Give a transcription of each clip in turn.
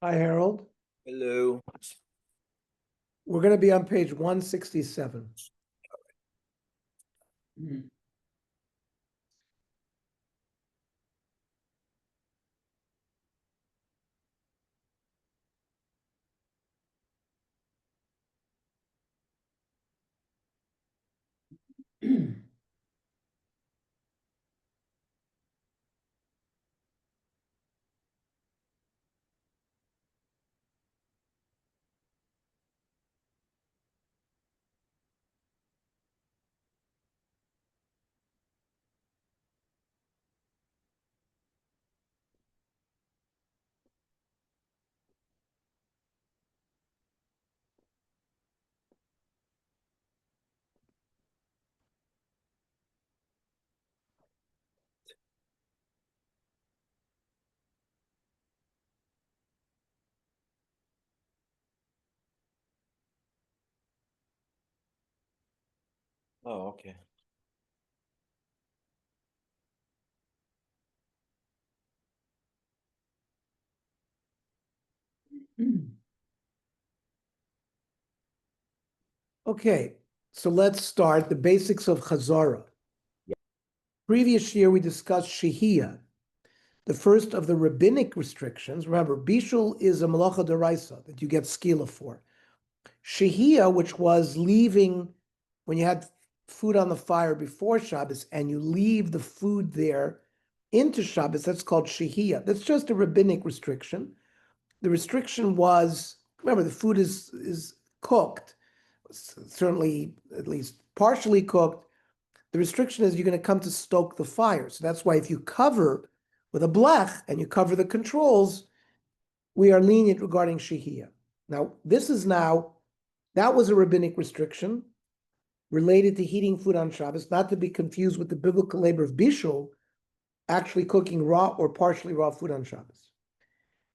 Hi, Harold. Hello. We're going to be on page 167. Oh, okay. Okay, so let's start the basics of Chazara. Previous year, we discussed Shehiyah, the first of the rabbinic restrictions. Remember, Bishul is a malacha deraisa that you get skila for. Shehiyah, which was leaving when you had food on the fire before Shabbos and you leave the food there into Shabbos, that's called Shehiyah. That's just a rabbinic restriction. The restriction was, remember, the food is cooked, certainly at least partially cooked. The restriction is you're going to come to stoke the fire. So that's why if you cover with a blech and you cover the controls, we are lenient regarding shehiyah. Now, that was a rabbinic restriction related to heating food on Shabbos, not to be confused with the biblical labor of bishul, actually cooking raw or partially raw food on Shabbos.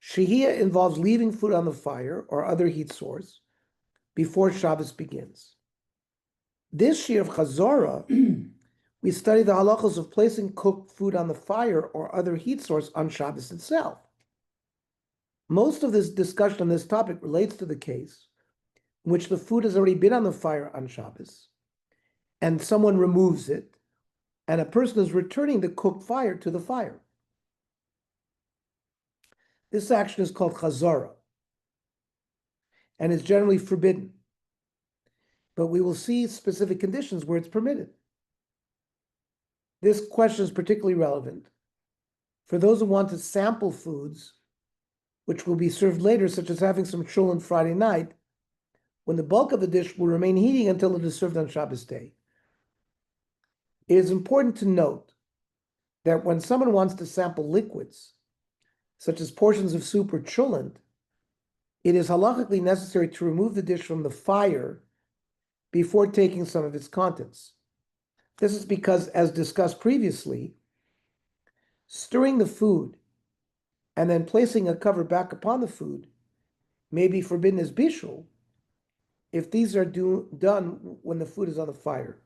Shehiyah involves leaving food on the fire or other heat source before Shabbos begins. This year of Chazara, we study the halachos of placing cooked food on the fire or other heat source on Shabbos itself. Most of this discussion on this topic relates to the case in which the food has already been on the fire on Shabbos, and someone removes it, and a person is returning the cooked fire to the fire. This action is called Chazara, and is generally forbidden. But we will see specific conditions where it's permitted. This question is particularly relevant for those who want to sample foods which will be served later, such as having some shul on Friday night, when the bulk of the dish will remain heating until it is served on Shabbos day. It is important to note that when someone wants to sample liquids, such as portions of soup or cholent, it is halachically necessary to remove the dish from the fire before taking some of its contents. This is because, as discussed previously, stirring the food and then placing a cover back upon the food may be forbidden as bishul if these are done when the food is on the fire.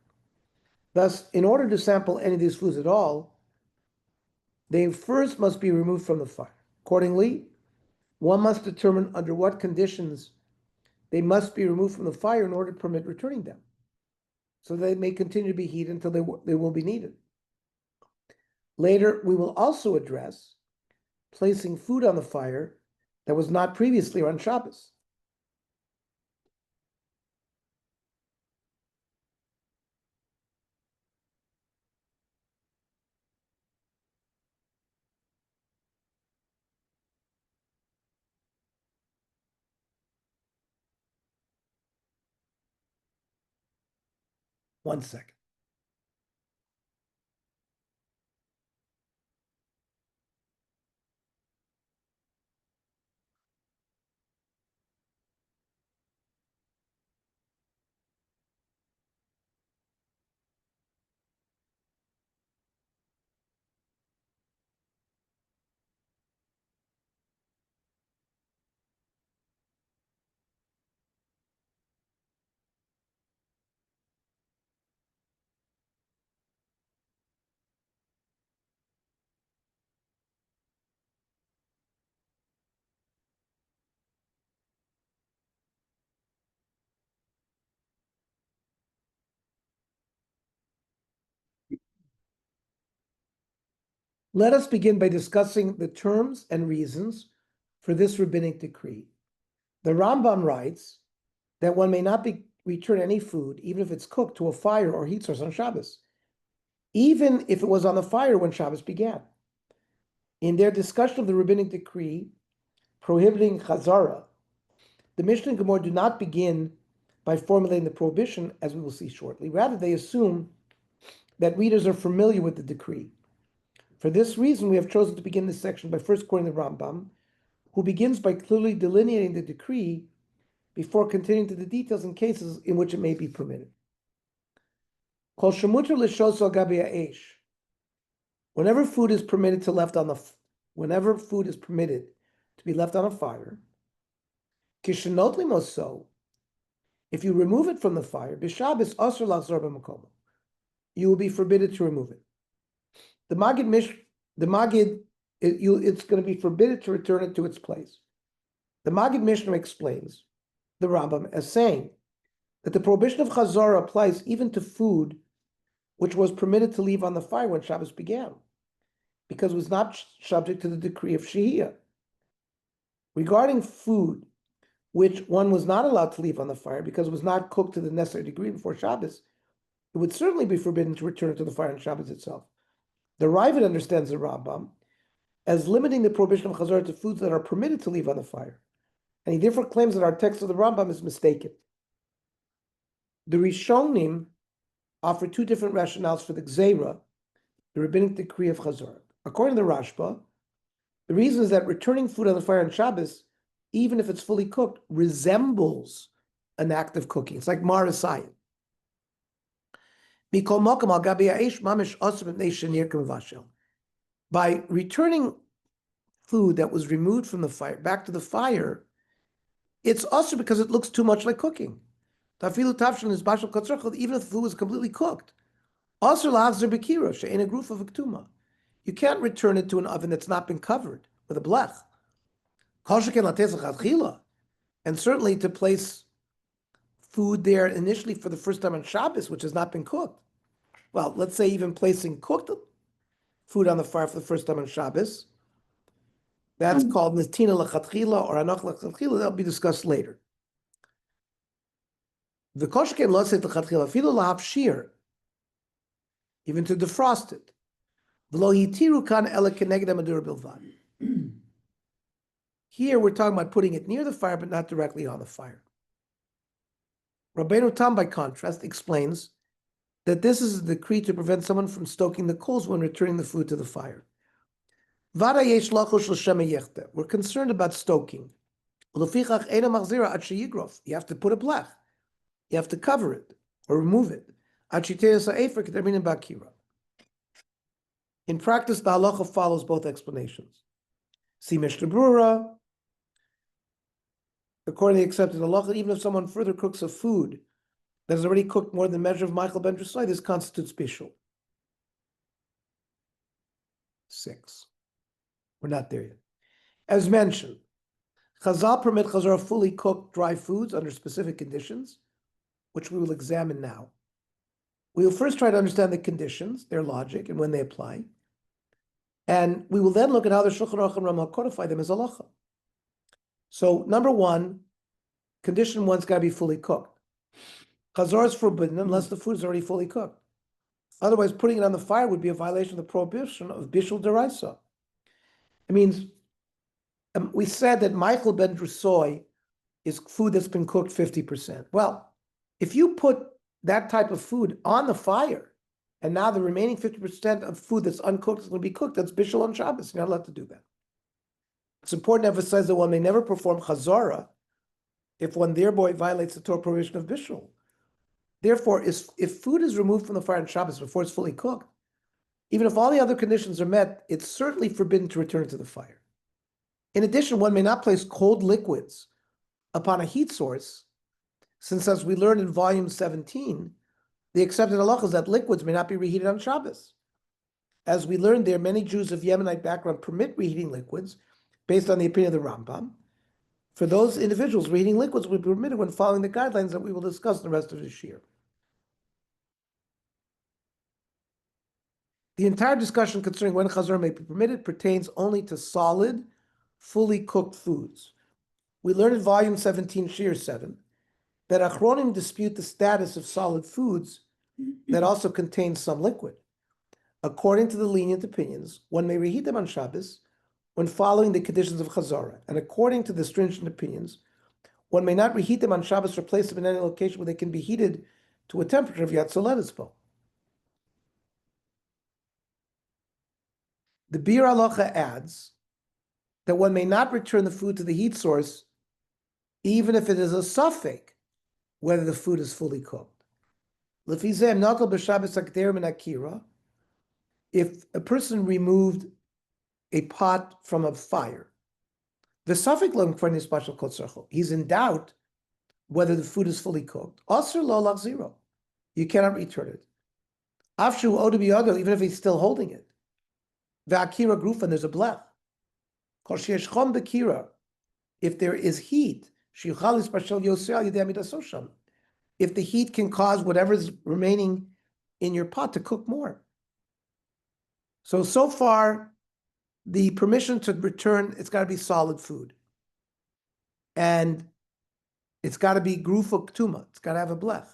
Thus, in order to sample any of these foods at all, they first must be removed from the fire. Accordingly, one must determine under what conditions they must be removed from the fire in order to permit returning them, so they may continue to be heated until they will be needed. Later, we will also address placing food on the fire that was not previously on Shabbos. One second. Let us begin by discussing the terms and reasons for this rabbinic decree. The Rambam writes that one may not return any food, even if it's cooked, to a fire or heat source on Shabbos, even if it was on the fire when Shabbos began. In their discussion of the rabbinic decree prohibiting Chazara, the Mishnah and Gemara do not begin by formulating the prohibition, as we will see shortly. Rather, they assume that readers are familiar with the decree. For this reason, we have chosen to begin this section by first quoting the Rambam, who begins by clearly delineating the decree before continuing to the details in cases in which it may be permitted. Kol shemuter l'shos al gabi ha'esh. Whenever food is permitted to be left on a fire, kishenot limoso, if you remove it from the fire, b'Shabbos asur lachzor b'makomo, you will be forbidden to remove it. It's going to be forbidden to return it to its place. The Maggid Mishnah explains the Rambam as saying that the prohibition of Chazara applies even to food which was permitted to leave on the fire when Shabbos began, because it was not subject to the decree of Shehiyah. Regarding food which one was not allowed to leave on the fire because it was not cooked to the necessary degree before Shabbos, it would certainly be forbidden to return it to the fire on Shabbos itself. The Ravid understands the Rambam as limiting the prohibition of Chazara to foods that are permitted to leave on the fire, and he therefore claims that our text of the Rambam is mistaken. The Rishonim offer two different rationales for the Gzeira, the rabbinic decree of Chazara. According to the Rashba, the reason is that returning food on the fire on Shabbos, even if it's fully cooked, resembles an act of cooking. It's like marasayim. By returning food that was removed from the fire back to the fire, it's also because it looks too much like cooking. Even if the food was completely cooked. You can't return it to an oven that's not been covered with a blech. And certainly to place food there initially for the first time on Shabbos, which has not been cooked. Well, let's say even placing cooked food on the fire for the first time on Shabbos, that's called Netina Lechatchila or Anoch Lechatchila. That'll be discussed later. The koshken lo set Lechatchila filu lahav shir, even to defrost it. V'lo yitiru kan ela keneged hamadur bilvad. Here we're talking about putting it near the fire, but not directly on the fire. Rabbeinu Tam, by contrast, explains that this is a decree to prevent someone from stoking the coals when returning the food to the fire. We're concerned about stoking. You have to put a blech. You have to cover it or remove it. In practice, the halacha follows both explanations. See Mishnah Brura. According to the accepted halacha, even if someone further cooks a food that is already cooked more than the measure of Michael ben Drusai, this constitutes bishul. 6. We're not there yet. As mentioned, Chazal permit Chazara fully cooked dry foods under specific conditions, which we will examine now. We will first try to understand the conditions, their logic, and when they apply. And we will then look at how the Shulchan Aruch and Ramah codify them as halacha. So, number one, condition one's got to be fully cooked. Chazara is forbidden unless the food is already fully cooked. Otherwise, putting it on the fire would be a violation of the prohibition of bishul deraisa. It means, we said that Michael ben Drusai is food that's been cooked 50%. Well, if you put that type of food on the fire, and now the remaining 50% of food that's uncooked is going to be cooked, that's bishul on Shabbos. You're not allowed to do that. It's important to emphasize that one may never perform chazara if one thereby violates the Torah prohibition of bishul. Therefore, if food is removed from the fire on Shabbos before it's fully cooked, even if all the other conditions are met, it's certainly forbidden to return it to the fire. In addition, one may not place cold liquids upon a heat source, since as we learned in volume 17, the accepted halacha is that liquids may not be reheated on Shabbos. As we learned there, many Jews of Yemenite background permit reheating liquids based on the opinion of the Rambam. For those individuals, reheating liquids would be permitted when following the guidelines that we will discuss in the rest of this year. The entire discussion concerning when Chazara may be permitted pertains only to solid, fully cooked foods. We learned in volume 17, Shir 7, that Achronim dispute the status of solid foods that also contain some liquid. According to the lenient opinions, one may reheat them on Shabbos when following the conditions of Chazara, and according to the stringent opinions, one may not reheat them on Shabbos or place them in any location where they can be heated to a temperature of Yatzoletispo. The Bir Halacha adds that one may not return the food to the heat source even if it is a suffix whether the food is fully cooked. If a person removed a pot from a fire, the suffix he's in doubt whether the food is fully cooked. You cannot return it. Even if he's still holding it. V'akira grufa, there's a blech. If there is heat, if the heat can cause whatever is remaining in your pot to cook more. So far, the permission to return, it's got to be solid food. And it's got to be grufa ktuma. It's got to have a blech.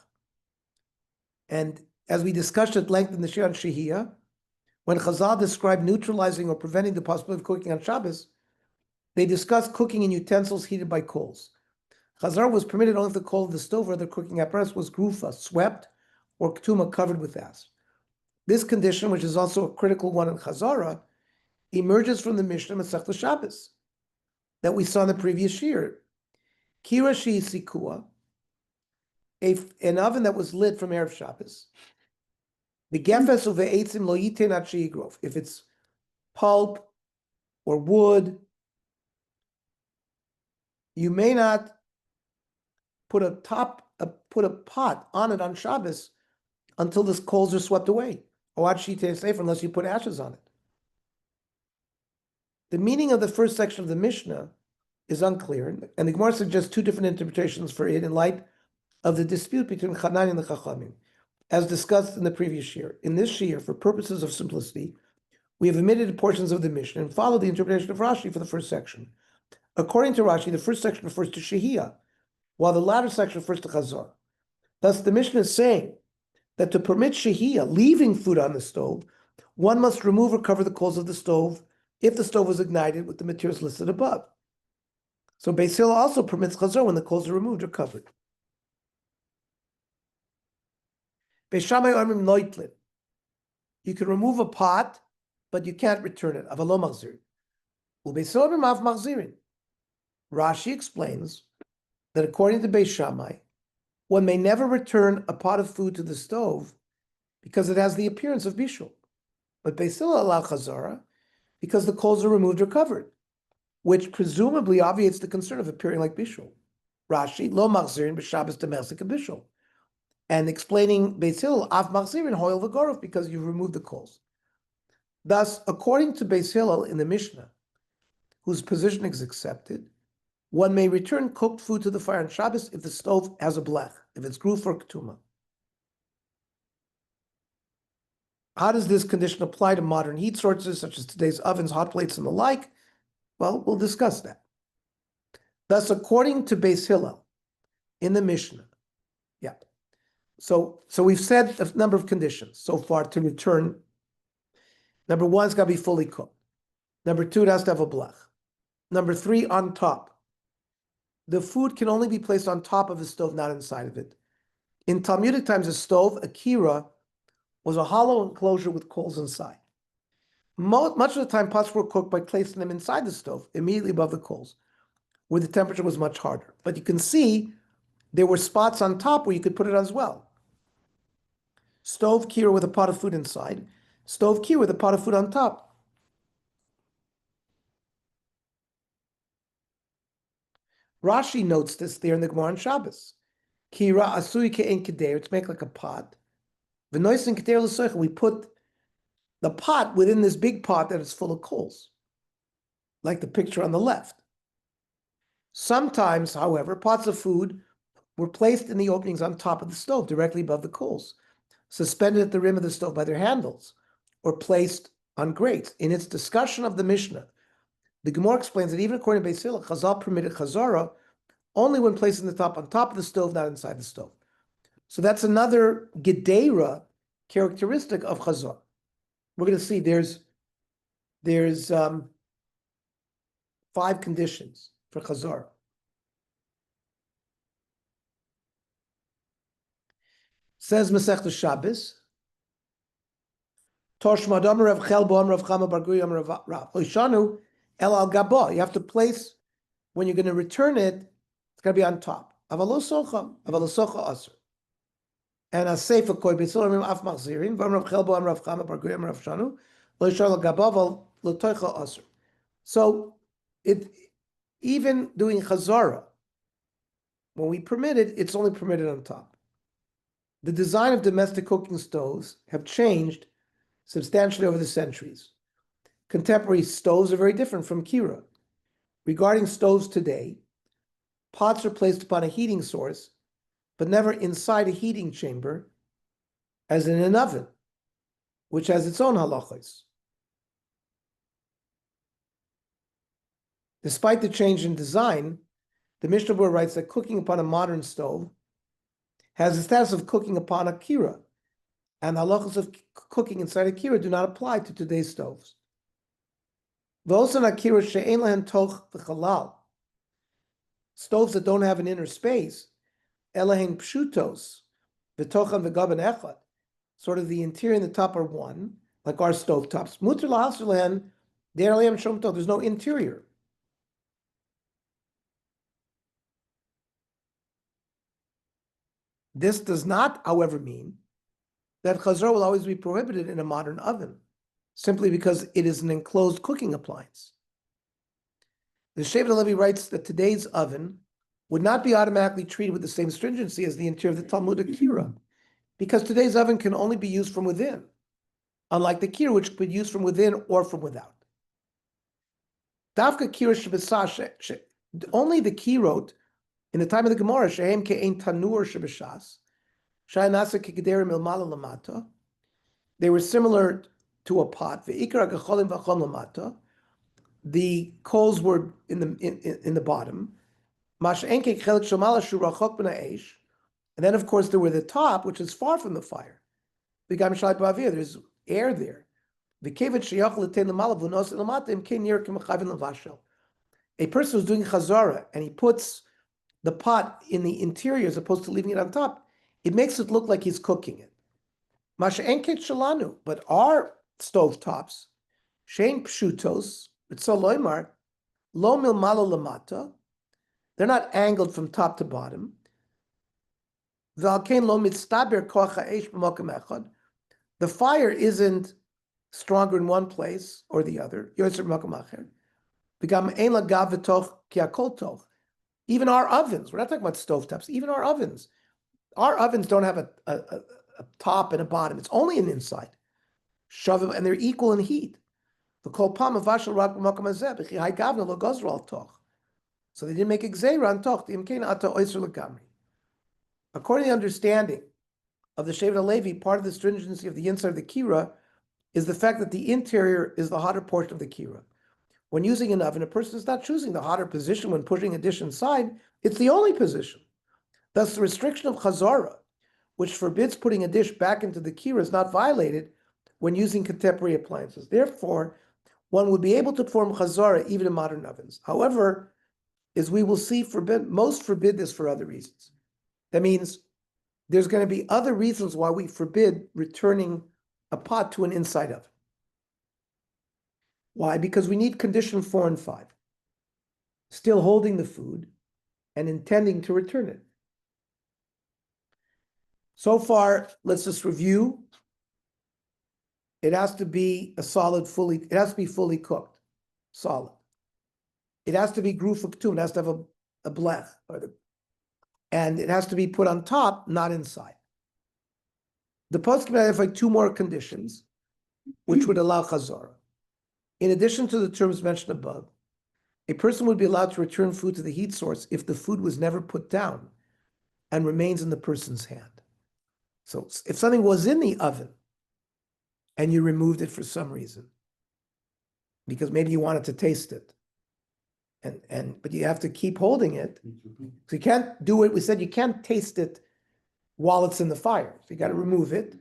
And as we discussed at length in the Shir on Shehiyah, when Chazal described neutralizing or preventing the possibility of cooking on Shabbos, they discussed cooking in utensils heated by coals. Chazara was permitted only if the coal of the stove or other cooking apparatus was grufa, swept, or ktuma, covered with ash. This condition, which is also a critical one in Chazara, emerges from the Mishnah Masechta Shabbos that we saw in the previous year. Kira shi sikua, an oven that was lit from Erev Shabbos. The gefes uve'etzim lo yiten at sheyigrof. If it's pulp or wood, you may not put a pot on it on Shabbos until the coals are swept away. Or at shiten sefer, unless you put ashes on it. The meaning of the first section of the Mishnah is unclear, and the Gemara suggests two different interpretations for it in light of the dispute between Chanani and the Chachamim, as discussed in the previous year. In this year, for purposes of simplicity, we have omitted portions of the Mishnah and followed the interpretation of Rashi for the first section. According to Rashi, the first section refers to Shehiyah, while the latter section refers to Chazara. Thus, the Mishnah is saying that to permit Shehiyah, leaving food on the stove, one must remove or cover the coals of the stove if the stove was ignited with the materials listed above. So Beis Hillel also permits Chazara when the coals are removed or covered. Beis Shammai omrim noitlin. You can remove a pot, but you can't return it. Avalo machzir. Ubeis Hillel omrim av machzirin. Rashi explains that according to Beis Shammai, one may never return a pot of food to the stove because it has the appearance of bishul. But Beis Hillel allow Chazara because the coals are removed or covered, which presumably obviates the concern of appearing like bishul. Rashi, lo machzirin b'Shabbos demesik bishul. And explaining Beis Hillel, af machzirin hoil v'gorof, because you've removed the coals. Thus, according to Beis Hillel in the Mishnah, whose position is accepted, one may return cooked food to the fire on Shabbos if the stove has a blech, if it's gruf or ketuma. How does this condition apply to modern heat sources, such as today's ovens, hot plates, and the like? Well, we'll discuss that. Thus, according to Beis Hillel in the Mishnah, So we've said a number of conditions so far to return. Number one, it's got to be fully cooked. Number two, it has to have a blech. Number three, on top. The food can only be placed on top of the stove, not inside of it. In Talmudic times, a stove, a kira, was a hollow enclosure with coals inside. Much of the time, pots were cooked by placing them inside the stove, immediately above the coals, where the temperature was much harder. But you can see there were spots on top where you could put it as well. Stove kira with a pot of food inside, stove kira with a pot of food on top. Rashi notes this there in the Gemara on Shabbos. Kira asui ke'en keder, it's make like a pot. V'noisen keder l'soicha, we put the pot within this big pot that is full of coals, like the picture on the left. Sometimes, however, pots of food were placed in the openings on top of the stove, directly above the coals, suspended at the rim of the stove by their handles, or placed on grates. In its discussion of the Mishnah, the Gemara explains that even according to Beis Hillel, Chazal permitted Chazara only when placing the top on top of the stove, not inside the stove. So that's another Gedera characteristic of Chazar. We're going to see there's 5 conditions for Chazar. Says Masechta Shabbos, Tosh Madam Rav Chelbo Rav Chama Bar Guri Rav Oishanu El Al Gaba. You have to place, when you're going to return it, it's going to be on top. Avalo Socha Aser. And a Seifa Koi B'Tzilim Af Machzirin Vam Rav Chelbo Rav Chama Bar Guri Rav Shanu Lo Yishar Al Gaba Val Lo Toicha Aser. So it even doing Chazara, when we permit it, it's only permitted on top. The design of domestic cooking stoves have changed substantially over the centuries. Contemporary stoves are very different from Kira. Regarding stoves today, pots are placed upon a heating source, but never inside a heating chamber, as in an oven, which has its own halachos. Despite the change in design, the Mishnah Berurah writes that cooking upon a modern stove has the status of cooking upon a kira, and the halachos of cooking inside a kira do not apply to today's stoves. Stoves that don't have an inner space, elahin pshutos, v'tochan v'gaban echad, sort of the interior and the top are one, like our stove tops. There's no interior. This does not, however, mean that chazar will always be prohibited in a modern oven, simply because it is an enclosed cooking appliance. The Shevet HaLevi writes that today's oven would not be automatically treated with the same stringency as the interior of the Talmudic Kira, because today's oven can only be used from within, unlike the Kira, which could be used from within or from without. Dafka Kira Shebesah, only the Kirot in the time of the Gemara, Shehem Ke'ein Tanur Shebeshas, Shayanasa Kegederim Ilmala Lamata, they were similar to a pot. Ve'ikar Gacholim V'achom Lamata, the coals were in the bottom. Mash Enke Chelik Shomala Shurachok B'na'esh, and then of course there were the top, which is far from the fire. V'gam Shalai B'avir, there's air there. V'kevet Sheyach L'tein Lamala V'nos Lamata Im Kein Yer K'machavin L'vashel. A person who's doing Chazara and he puts the pot in the interior as opposed to leaving it on top, it makes it look like he's cooking it. Masha enket shalanu, but our stove tops, shein pshutos, loimar, lo milmalo lamata, they're not angled from top to bottom. V'alkein lo mitztaber koach ha'esh b'mokem echad. The fire isn't stronger in one place or the other. Yotzer b'mokem acher. V'gam ein lagav v'toch ki hakol toch. Even our ovens, we're not talking about stovetops, even our ovens don't have a top and a bottom. It's only an inside. Shavim, and they're equal in heat. So they didn't make a gzeira on toch. According to the understanding of the Shevet HaLevi, part of the stringency of the inside of the kira is the fact that the interior is the hotter portion of the kira. When using an oven, a person is not choosing the hotter position when pushing a dish inside. It's the only position. Thus, the restriction of Chazara, which forbids putting a dish back into the kira, is not violated when using contemporary appliances. Therefore, one would be able to perform Chazara even in modern ovens. However, as we will see, most forbid this for other reasons. That means there's going to be other reasons why we forbid returning a pot to an inside oven. Why? Because we need condition 4 and 5. Still holding the food and intending to return it. So far, let's just review. It has to be it has to be fully cooked, solid. It has to be grufaktum, it has to have a blech, and it has to be put on top, not inside. The post can identify 2 more conditions, which would allow chazara. In addition to the terms mentioned above, a person would be allowed to return food to the heat source if the food was never put down and remains in the person's hand. So if something was in the oven and you removed it for some reason, because maybe you wanted to taste it. But you have to keep holding it. So you can't do it. We said you can't taste it while it's in the fire. So you got to remove it.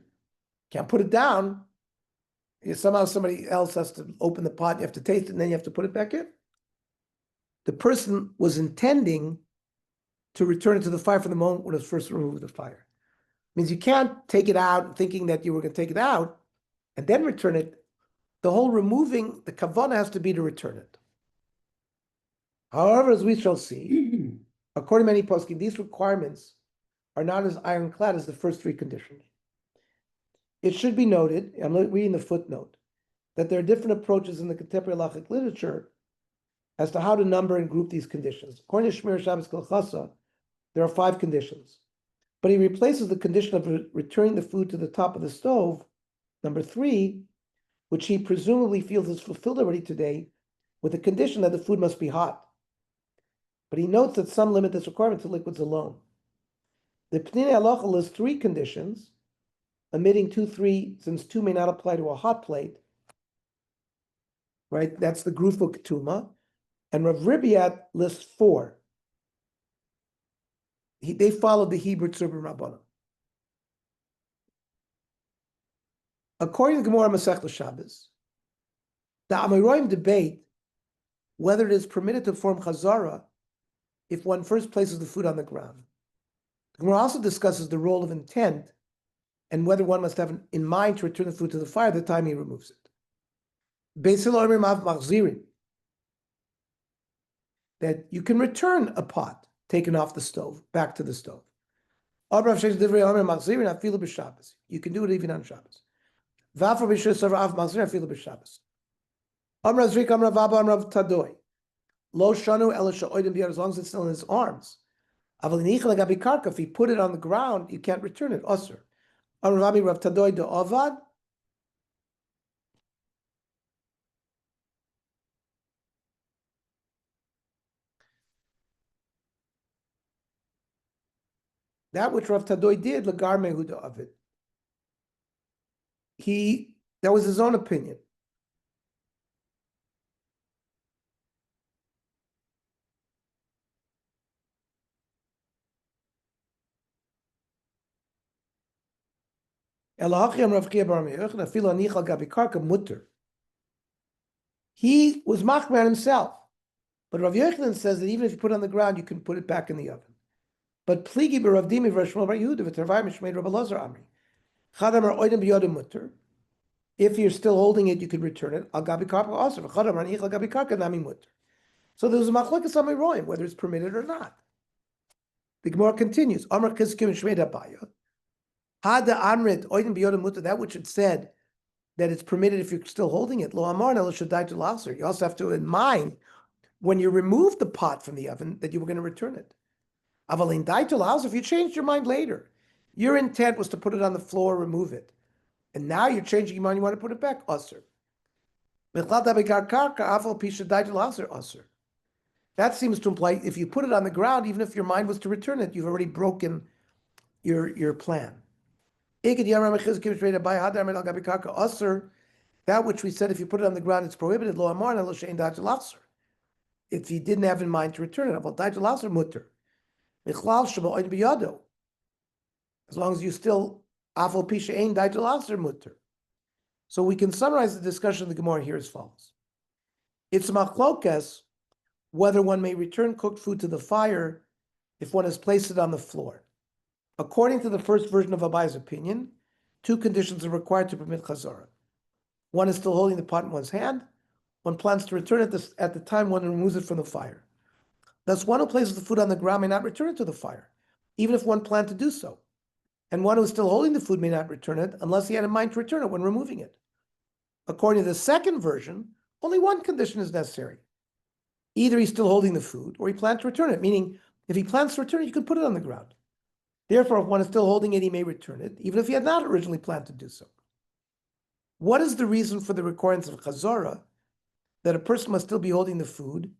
Can't put it down. Somehow somebody else has to open the pot. You have to taste it, and then you have to put it back in. The person was intending to return it to the fire from the moment when it was first removed the fire. It means you can't take it out thinking that you were going to take it out and then return it. The whole removing, the kavanah has to be to return it. However, as we shall see, according to many poskim, these requirements are not as ironclad as the first three conditions. It should be noted, I'm reading the footnote, that there are different approaches in the contemporary halachic literature as to how to number and group these conditions. According to Shmir Shabbos Kolchasa, there are 5 conditions, but he replaces the condition of returning the food to the top of the stove, number 3, which he presumably feels is fulfilled already today, with the condition that the food must be hot. But he notes that some limit this requirement to liquids alone. The Pnei Halacha lists 3 conditions, omitting 2, 3, since 2 may not apply to a hot plate. Right, that's the Grufa Ketuma. And Rav Ribiat lists 4. They followed the Hebrew Tzurba Mrabanan. According to Gemara Masechta Shabbos, the Amoraim debate whether it is permitted to form Chazara if one first places the food on the ground. The Gemara also discusses the role of intent and whether one must have in mind to return the food to the fire at the time he removes it. That you can return a pot taken off the stove back to the stove. You can do it even on Shabbos. As long as it's still in his arms. If he put it on the ground, you can't return it. Osir. That which Rav Tadoy did, Lagar Mehuda of it. That was his own opinion. He was machmer himself. But Rav Yochanan says that even if you put it on the ground, you can put it back in the oven. But pligi b'Rav Dimi v'Rashmuel bar Yehuda v'Tervai mishmeid Rav Elazar Amri. Chadam ar oidem b'yodem mutter. If you're still holding it, you can return it. Al gabi karka also. Chadam ar nichal gabi karka nami mutter. So there's a machlokes amiroim whether it's permitted or not. The Gemara continues. Amar chizkim shmeid abaya. Hada amrit oidem b'yodem mutter. That which it said that it's permitted if you're still holding it. Lo amar nelo shadai to laser. You also have to in mind when you remove the pot from the oven that you were going to return it. Avalin daitul house, if you changed your mind later, your intent was to put it on the floor, remove it. And now you're changing your mind, you want to put it back, usr. That seems to imply if you put it on the ground, even if your mind was to return it, you've already broken your plan. That which we said, if you put it on the ground, it's prohibited. If you didn't have in mind to return it, as long as you still afal pisha ein daitel aser mutter. So we can summarize the discussion of the Gemara here as follows. It's machlokas whether one may return cooked food to the fire if one has placed it on the floor. According to the first version of Abai's opinion, 2 conditions are required to permit chazara. One is still holding the pot in one's hand. One plans to return it at the time one removes it from the fire. Thus, one who places the food on the ground may not return it to the fire, even if one planned to do so. And one who is still holding the food may not return it unless he had in mind to return it when removing it. According to the second version, only one condition is necessary. Either he's still holding the food or he planned to return it, meaning if he plans to return it, you can put it on the ground. Therefore, if one is still holding it, he may return it, even if he had not originally planned to do so. What is the reason for the requirements of Chazara that a person must still be holding the food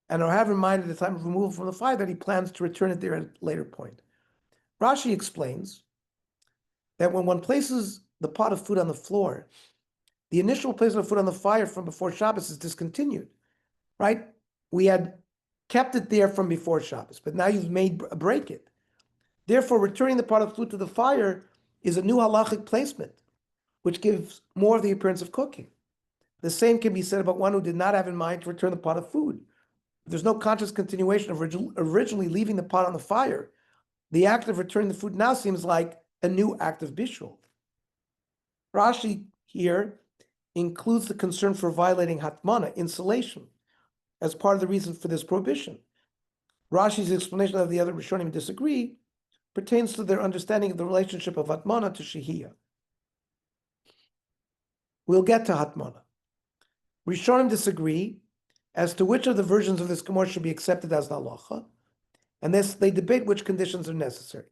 and or have in mind at the time of removal from the fire that he plans to return it there at a later point? Rashi explains that when one places the pot of food on the floor the initial placement of food on the fire from before Shabbos is discontinued, right? We had kept it there from before Shabbos, but now you've break it. Therefore, returning the pot of food to the fire is a new halachic placement, which gives more of the appearance of cooking. The same can be said about one who did not have in mind to return the pot of food. If there's no conscious continuation of originally leaving the pot on the fire, the act of returning the food now seems like a new act of bishul. Rashi here includes the concern for violating hatmana, insulation, as part of the reason for this prohibition. Rashi's explanation of the other Rishonim disagree pertains to their understanding of the relationship of hatmana to shehiyah. We'll get to hatmana. Rishonim disagree as to which of the versions of this Gemara should be accepted as the halacha, and they debate which conditions are necessary.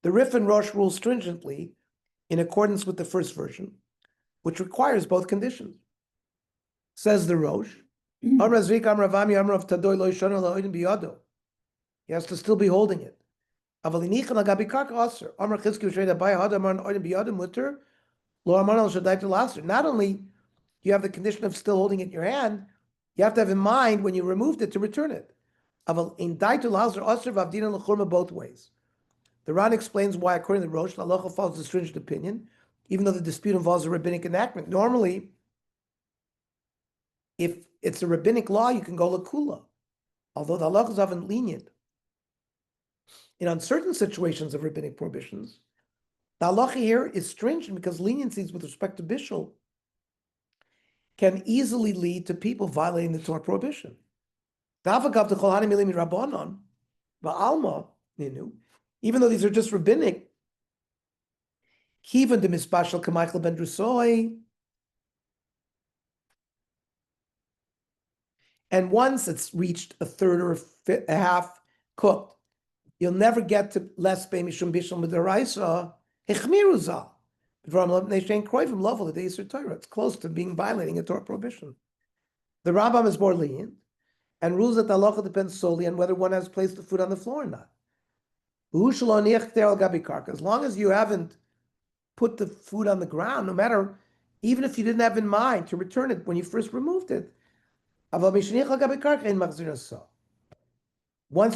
The Rif and Rosh rule stringently in accordance with the first version, which requires both conditions. Says the Rosh, he has to still be holding it. Not only you have the condition of still holding it in your hand, you have to have in mind when you removed it to return it. Both ways. The Ran explains why, according to the Rosh, the halacha follows the stringent opinion, even though the dispute involves a rabbinic enactment. Normally, if it's a rabbinic law, you can go lakula, although the halacha is often lenient. In uncertain situations of rabbinic prohibitions, the halacha here is stringent because leniencies with respect to bishul can easily lead to people violating the Torah prohibition. Even though these are just rabbinic, and once it's reached a third or a half cooked, you'll never get to less mishum bishul midaraisa hechmiruzah. It's close to being violating a Torah prohibition. The Rambam is more lenient and rules that the halacha depends solely on whether one has placed the food on the floor or not. As long as you haven't put the food on the ground, no matter, even if you didn't have in mind to return it when you first removed it, once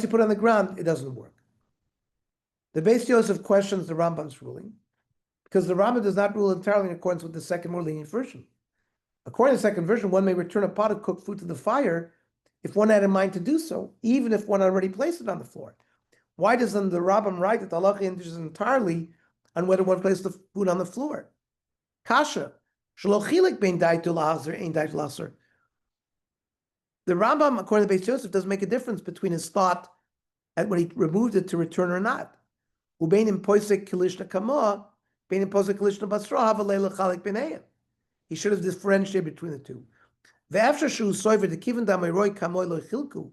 you put it on the ground, it doesn't work. The Beis Yosef questions the Rambam's ruling because the Rambam does not rule entirely in accordance with the second, more lenient version. According to the second version, one may return a pot of cooked food to the fire if one had in mind to do so, even if one already placed it on the floor. Why doesn't the Rambam write that the halacha hinges entirely on whether one placed the food on the floor? Kasha, shelo chilek bein daitu lahaser, ein daitu lahaser. The Rambam, according to Beis Yosef, doesn't make a difference between his thought at when he removed it to return or not. Ubein im poisek kilishna kama, bein im poisek kilishna basra, hava leila chalik b'neihem. He should have differentiated between the two. Ve'afshar shu soiver the kiven da amoiroi kamoi lo chilku.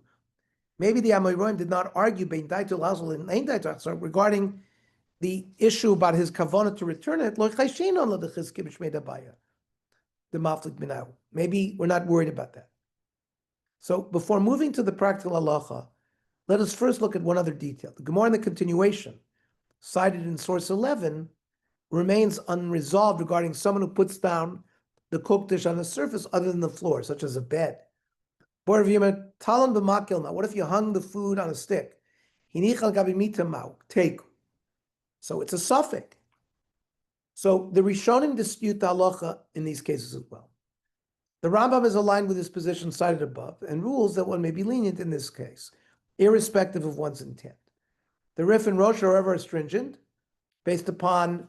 Maybe the Amoraim did not argue bein daitu lahaser and ein daitu lahaser regarding the issue about his kavanah to return it. Lo chayshin on lo dechizke b'shmei dabaya. The maflik minahu. Maybe we're not worried about that. So before moving to the practical halacha, let us first look at one other detail. The Gemara in the continuation, cited in source 11, remains unresolved regarding someone who puts down the cooked dish on the surface other than the floor, such as a bed. What if you hung the food on a stick? Take. So it's a suffix. So the Rishonim dispute the halacha in these cases as well. The Rambam is aligned with his position cited above and rules that one may be lenient in this case, irrespective of one's intent. The Rif and Rosh, however, are stringent, based upon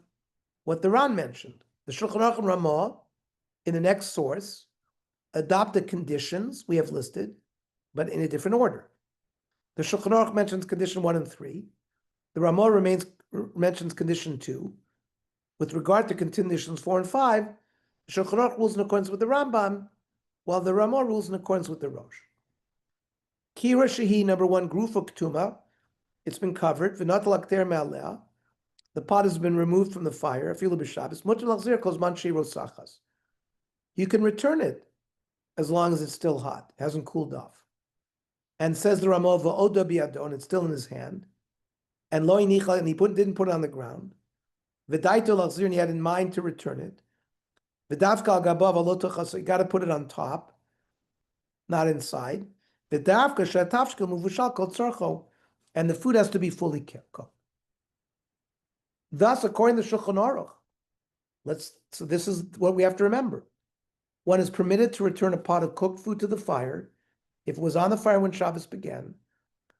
what the Ran mentioned. The Shulchan Aruch and Ramah, in the next source, adopt the conditions we have listed, but in a different order. The Shulchan Aruch mentions condition 1 and 3. The Ramah mentions condition 2. With regard to conditions 4 and 5, the Shulchan Aruch rules in accordance with the Rambam, while the Ramah rules in accordance with the Rosh. Kira Shehi, number 1, Grufa Ktuma. It's been covered. V'nat lakter me'alea. The pot has been removed from the fire. Afilu b'Shabbos. Mutar lachzir kol zman sheiro sachas. You can return it as long as it's still hot, it hasn't cooled off. And says the Ramah, v'oda biyado, and it's still in his hand. And lo inicha, and he didn't put it on the ground. V'daito lachzir, and he had in mind to return it. V'davka al gabav lo tuchas, you got to put it on top, not inside. V'davka shetavshkel muvushal kol tzarcho, and the food has to be fully cooked. Thus, according to Shulchan Aruch, so this is what we have to remember. One is permitted to return a pot of cooked food to the fire if it was on the fire when Shabbos began,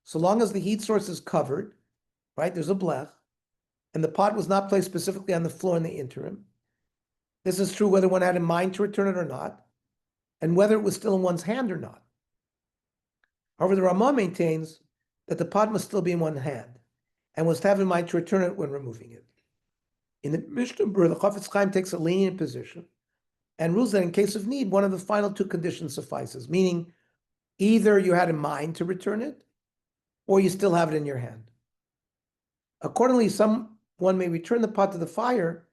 so long as the heat source is covered, right? There's a blech, and the pot was not placed specifically on the floor in the interim. This is true whether one had in mind to return it or not, and whether it was still in one's hand or not. However, the Ramah maintains that the pot must still be in one's hand, and was to have in mind to return it when removing it. In the Mishnah Berurah, the Chafetz Chaim takes a lenient position and rules that in case of need, one of the final two conditions suffices, meaning either you had in mind to return it, or you still have it in your hand. Accordingly, someone may return the pot to the fire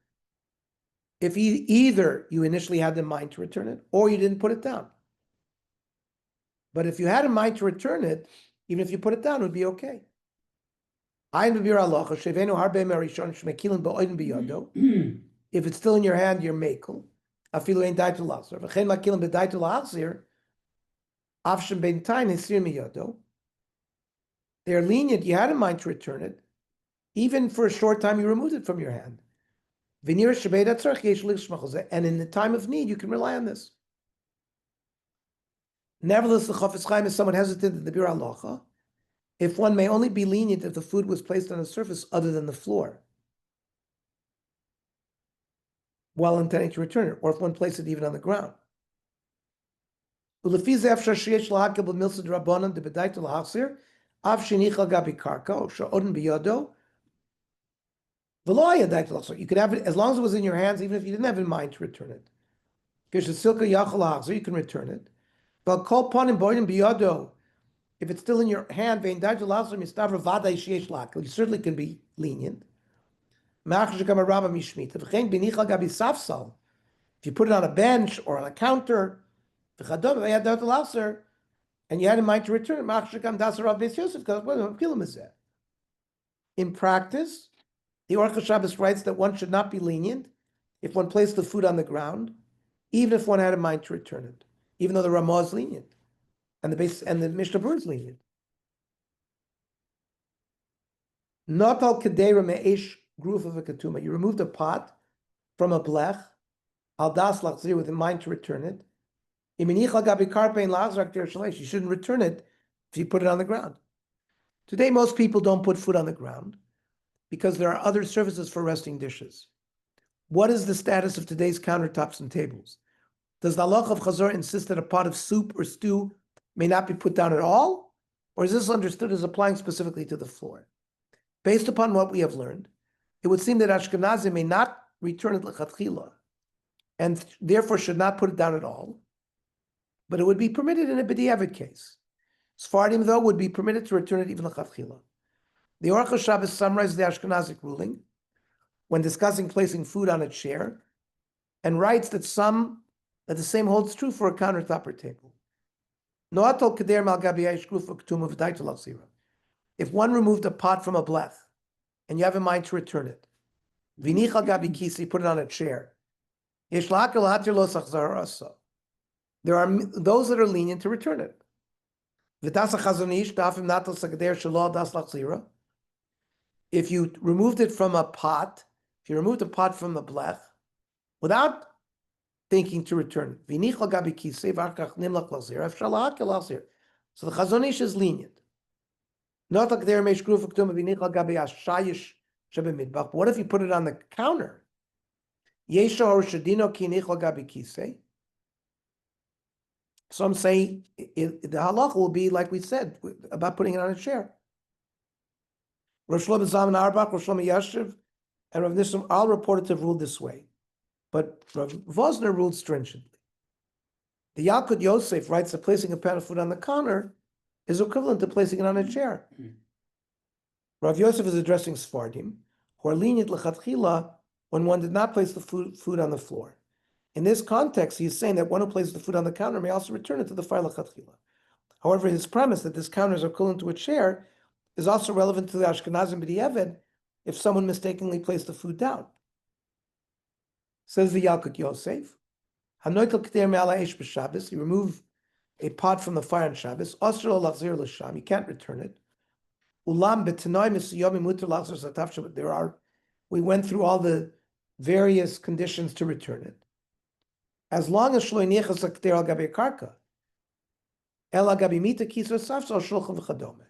if either you initially had in mind to return it, or you didn't put it down. But if you had in mind to return it, even if you put it down, it would be okay. If it's still in your hand, you're mekel. They're lenient. You had in mind to return it. Even for a short time, you removed it from your hand. And in the time of need, you can rely on this. Nevertheless, the Chafetz Chaim is somewhat hesitant in the Bir Halacha, if one may only be lenient if the food was placed on a surface other than the floor while intending to return it, or if one placed it even on the ground. You could have it as long as it was in your hands, even if you didn't have in mind to return it. You can return it. But if it's still in your hand, you certainly can be lenient. If you put it on a bench or on a counter, and you had in mind to return it, in practice, the Orchos Shabbos writes that one should not be lenient if one placed the food on the ground, even if one had in mind to return it, even though the Ramah is lenient. And the Mishnah Berurah is lenient. Not al kedera me'esh gruf of a ketuma. You removed a pot from a blech, al das lachzir, with in mind to return it. You shouldn't return it if you put it on the ground. Today, most people don't put food on the ground because there are other surfaces for resting dishes. What is the status of today's countertops and tables? Does the halacha of Chazara insist that a pot of soup or stew may not be put down at all? Or is this understood as applying specifically to the floor? Based upon what we have learned, it would seem that Ashkenazim may not return it lechatchila, and therefore should not put it down at all, but it would be permitted in a b'diavad case. Sfardim, though, would be permitted to return it even lechatchila. The Orchos Shabbos summarizes the Ashkenazic ruling when discussing placing food on a chair, and writes that the same holds true for a countertop or table. If one removed a pot from a blech, and you have in mind to return it, put it on a chair. There are those that are lenient to return it. If you removed it from a pot, if you removed a pot from the blech, without thinking to return it, so the Chazon Ish is lenient. But what if you put it on the counter? Some say the halacha will be like we said about putting it on a chair. Rav Shlomo Zalman Auerbach, Rav Shlomo Yashiv, and Rav Nissim all reported to have ruled this way, but Rav Vosner ruled stringently. The Yalkut Yosef writes that placing a pan of food on the counter is equivalent to placing it on a chair. Rav Yosef is addressing Sfardim, who are lenient lechatchila when one did not place the food on the floor. In this context, he is saying that one who places the food on the counter may also return it to the fire lechatchila. However, his premise that this counter is equivalent to a chair is also relevant to the Ashkenazim b'diavad if someone mistakenly placed the food down. Says the Yalkut Yosef, Hanoitel k'ter me'al ha'esh b'Shabbos. You remove a pot from the fire on Shabbos. Osher lo lachzir l'sham. You can't return it. Ulam b'tanoi misuyomim muter lachzir satav Shabbat. We went through all the various conditions to return it. As long as shlo yinichas ha'k'ter al gabi karka, el gabi mita kisra safsa or shulchan v'chadome.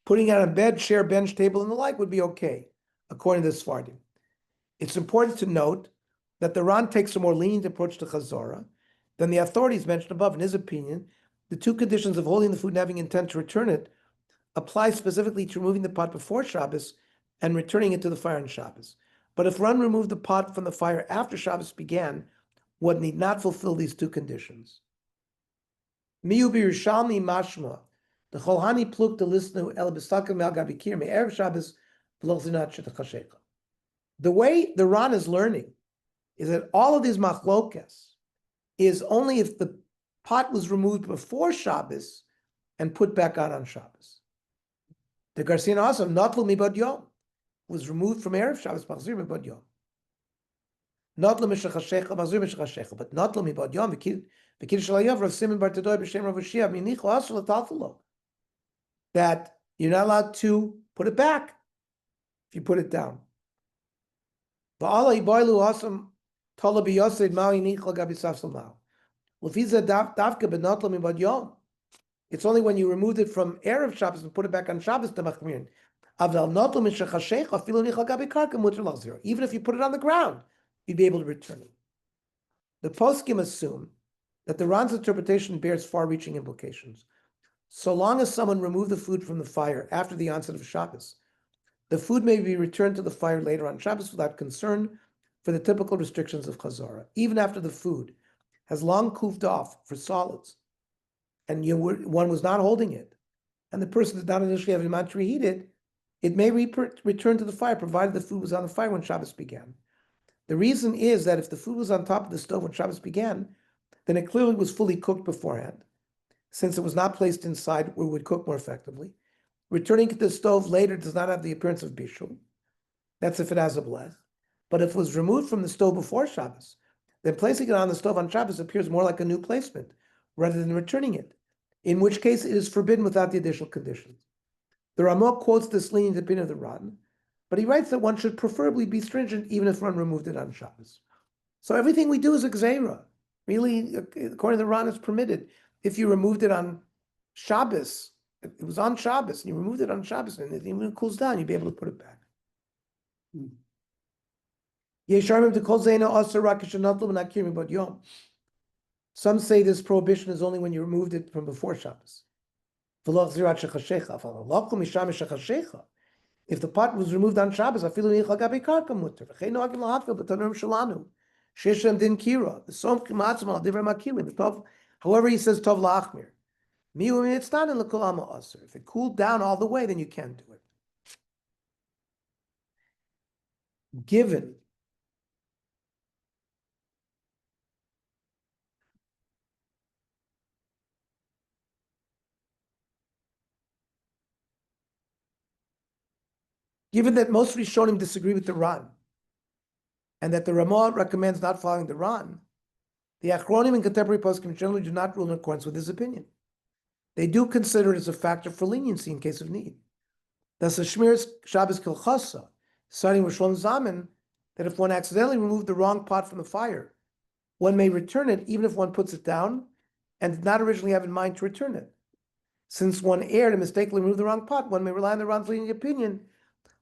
Putting it on a bed, chair, bench, table, and the like would be okay, according to the Sfardim. It's important to note that the Ran takes a more lenient approach to Chazara than the authorities mentioned above. In his opinion, the two conditions of holding the food and having intent to return it apply specifically to removing the pot before Shabbos and returning it to the fire on Shabbos. But if Ran removed the pot from the fire after Shabbos began, one need not fulfill these two conditions. Miyu b'Yerushalmi mashma. The Cholhani pluk the listener el b'stakim al gabikir me'erev Shabbos v'lo zinat shetachashecha. The way the Ran is learning is that all of these machlokes is only if the pot was removed before Shabbos and put back on Shabbos. The Garcia also notlu mibad yom was removed from erev Shabbos machzir mibad yom. Notlu mishachashecha machzir mishachashecha, but notlu mibad yom v'kid shalayav Rav Simon bar Tadoi b'shem Rav Shia minichu asur l'taltalo. That you're not allowed to put it back if you put it down. It's only when you removed it from Erev Shabbos and put it back on Shabbos to Machmirin. Even if you put it on the ground, you'd be able to return it. The poskim assume that the Ran's interpretation bears far-reaching implications. So long as someone removed the food from the fire after the onset of Shabbos, the food may be returned to the fire later on Shabbos without concern for the typical restrictions of Chazara. Even after the food has long cooled off for solids, and one was not holding it, and the person did not initially have in mind to reheat it, it may return to the fire, provided the food was on the fire when Shabbos began. The reason is that if the food was on top of the stove when Shabbos began, then it clearly was fully cooked beforehand, since it was not placed inside where it would cook more effectively. Returning to the stove later does not have the appearance of bishul. That's if it has a blech. But if it was removed from the stove before Shabbos, then placing it on the stove on Shabbos appears more like a new placement rather than returning it, in which case it is forbidden without the additional conditions. The Ramah quotes this lenient opinion of the Ran, but he writes that one should preferably be stringent even if one removed it on Shabbos. So everything we do is a gzeira. Really, according to the Ran, it's permitted. If you removed it on Shabbos, it was on Shabbos, and you removed it on Shabbos, and even when it cools down, you'd be able to put it back. Some say this prohibition is only when you removed it from before Shabbos. If the pot was removed on Shabbos, however, he says tov la'achmir. If it cooled down all the way, then you can't do it. Given that most Rishonim disagree with the Ran, and that the Ramah recommends not following the Ran, the Achronim and contemporary poskim generally do not rule in accordance with his opinion. They do consider it as a factor for leniency in case of need. Thus, the Shmiras Shabbos Kilchasa, citing Rosh Zaman, that if one accidentally removed the wrong pot from the fire, one may return it even if one puts it down and did not originally have in mind to return it. Since one erred and mistakenly removed the wrong pot, one may rely on the Ran's lenient opinion.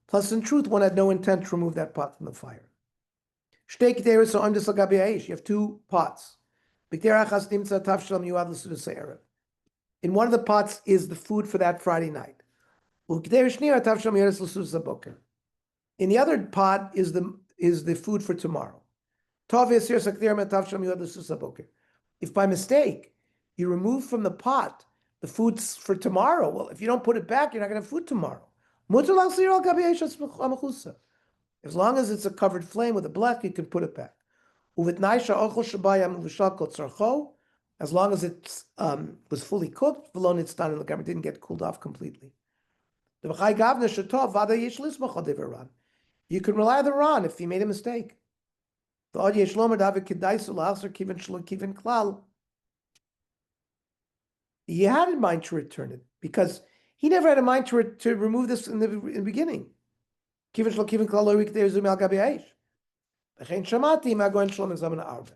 Plus, in truth, one had no intent to remove that pot from the fire. You have two pots. In one of the pots is the food for that Friday night. In the other pot is the food for tomorrow. If by mistake you remove from the pot the foods for tomorrow, well, if you don't put it back, you're not going to have food tomorrow. As long as it's a covered flame with a blech, you can put it back. As long as it was fully cooked, it didn't get cooled off completely. you can rely on the Ran if he made a mistake. The Yesh Lomer David Kedaisu La'asar Kivin Shlo Kivin Klal. He had in mind to return it because he never had in mind to remove this in the beginning. Kivin Shlo Kivin Klal Lo Yikdei Zum Al Gabi Aish. V'chein Shamati Ma Goen Shlom Zaman Arvin.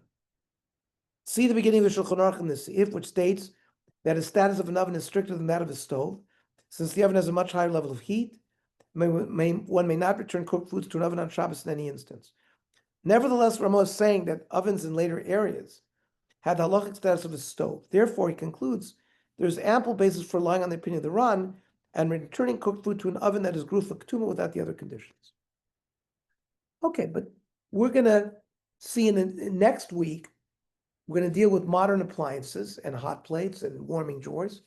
See the beginning of the Shulchan Aruch in this if, which states that the status of an oven is stricter than that of a stove, since the oven has a much higher level of heat. One may not return cooked foods to an oven on Shabbos in any instance. Nevertheless, Ramo is saying that ovens in later areas had the halachic status of a stove. Therefore, he concludes there's ample basis for relying on the opinion of the Ran and returning cooked food to an oven that is gruf l'ktuma without the other conditions. Okay, but we're going to see in next week, we're going to deal with modern appliances and hot plates and warming drawers.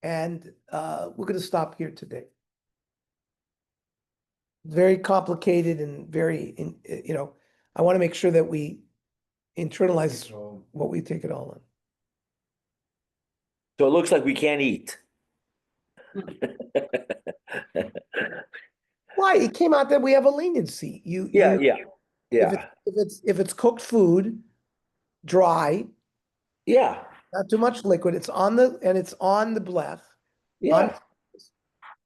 And we're going to stop here today. Very complicated and very, I want to make sure that we internalize what we take it all on. So it looks like we can't eat. Why? It came out that we have a leniency. Yeah. If it's cooked food, dry, not too much liquid, it's on the blech. Yeah.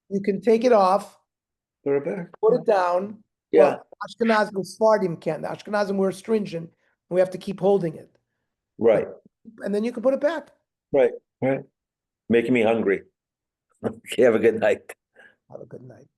You can take it off, Put it back. put it down. Yeah. Well, Ashkenazim and Sephardim can't. The Ashkenazim were stringent, and we have to keep holding it. Right. And then you can put it back. Right. Making me hungry. Okay, have a good night. Have a good night.